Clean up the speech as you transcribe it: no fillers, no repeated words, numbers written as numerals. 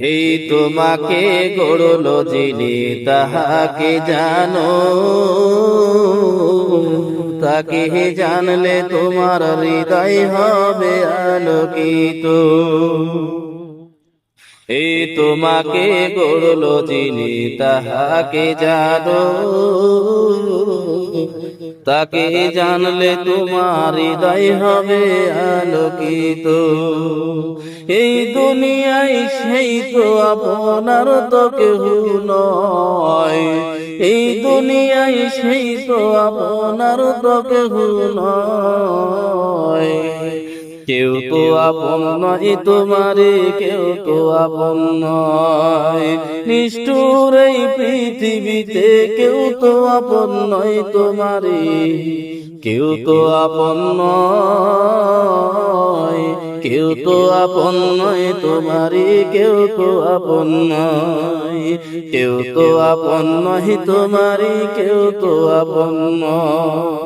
এই তোমাকে গড়লো যিনি তাহাকে জানো, তাকে জানলে তোমার হৃদয় হবে আলোকিত। এই তোমাকে গড়লো যিনি তাহাকে জানো, তাকে জানলে তোমার হৃদয় হবে আলোকিত। এই দুনিয়ায় সেই তো আপনার তো কেহ নয়, এই দুনিয়ায় সেই তো আপনার তো কেহ নয়। কেউ তো আপন নয় তোমারে, কেউ তো আপন নয়। নিষ্ঠুর এই পৃথিবীতে কেউ তো আপন নয় তোমারে, কেউ তো আপন নয়। কেউ তো আপন নয় তোমারে, কেউ তো আপন নয়। কেউ তো আপন নয় তোমারে, কেউ তো আপন নয়।